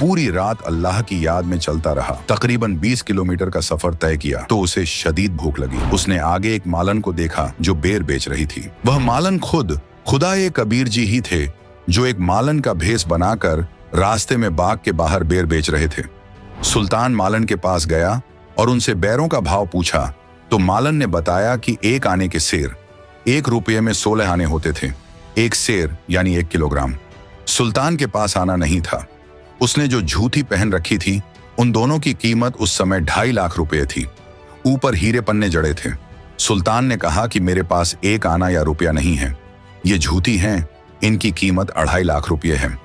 पूरी रात अल्लाह की याद में चलता रहा। तकरीबन 20 किलोमीटर का सफर तय किया तो उसे शदीद भूख लगी। उसने आगे एक मालन को देखा जो बेर बेच रही थी। वह मालन खुद खुदाए कबीर जी ही थे जो एक मालन का भेष बनाकर रास्ते में बाग के बाहर बेर बेच रहे थे। सुल्तान मालन के पास गया और उनसे बैरों का भाव पूछा तो मालन ने बताया कि एक आने के सेर 1 रुपये में 16 आने होते थे। एक सेर यानी 1 किलोग्राम। सुल्तान के पास आना नहीं था। उसने जो जूती पहन रखी थी उन दोनों की कीमत उस समय 2.5 लाख रुपये थी। ऊपर हीरे पन्ने जड़े थे। सुल्तान ने कहा कि मेरे पास 1 आना या रुपया नहीं है, ये जूती हैं, इनकी कीमत 2.5 लाख रुपये है,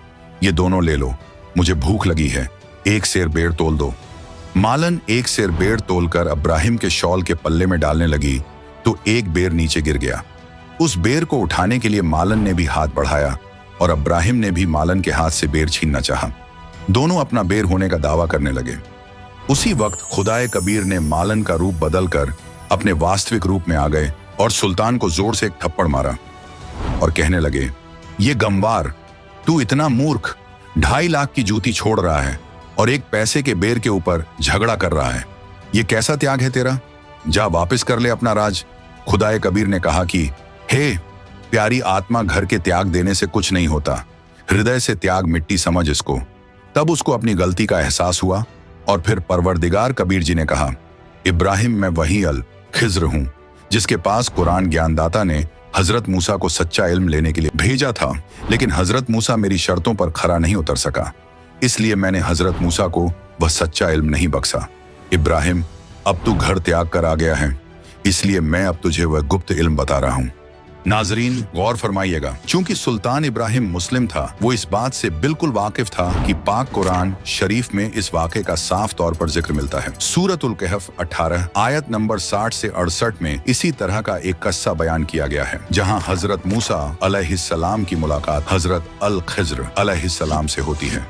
ये दोनों ले लो, मुझे भूख लगी है, 1 सेर बेर तोल दो। मालन 1 सेर बेर तोलकर इब्राहिम के शॉल के पल्ले में डालने लगी तो एक बेर नीचे गिर गया। उस बेर को उठाने के लिए मालन ने भी हाथ बढ़ाया और इब्राहिम ने भी मालन के हाथ से बेर छीनना चाहा। दोनों अपना बेर होने का दावा करने लगे। उसी वक्त खुदाए कबीर ने मालन का रूप बदलकर अपने वास्तविक रूप में आ गए और सुल्तान को जोर से एक थप्पड़ मारा और कहने लगे, ये गंवार, तू इतना मूर्ख, 2.5 लाख की जूती छोड़ रहा है और 1 पैसे के बेर के ऊपर झगड़ा कर रहा है। ये कैसा त्याग है तेरा? जा वापस कर ले अपना राज। खुदाए कबीर ने कहा कि हे प्यारी आत्मा, घर के त्याग देने से कुछ नहीं होता, हृदय से त्याग मिट्टी समझ इसको। तब उसको अपनी गलती का एहसास हुआ और फिर परवरदिगार कबीर जी ने कहा, इब्राहिम, मैं वही अल खिज्र हूं जिसके पास कुरान ज्ञानदाता ने हजरत मूसा को सच्चा इल्म लेने के लिए भेजा था, लेकिन हजरत मूसा मेरी शर्तों पर खरा नहीं उतर सका, इसलिए मैंने हजरत मूसा को वह सच्चा इल्म नहीं बख्शा। इब्राहिम, अब तू घर त्याग कर आ गया है, इसलिए मैं अब तुझे वह गुप्त इल्म बता रहा हूं। नाजरीन गौर फरमाइएगा, चूंकि सुल्तान इब्राहिम मुस्लिम था, वो इस बात से बिल्कुल वाकिफ था कि पाक कुरान शरीफ में इस वाक़े का साफ तौर पर जिक्र मिलता है। सूरतुल कहफ 18 आयत नंबर 60 से 68 में इसी तरह का एक किस्सा बयान किया गया है, जहां हजरत मूसा अलैहिस्सलाम की मुलाकात हजरत अल खिज्र अलैहिस्सलाम से होती है।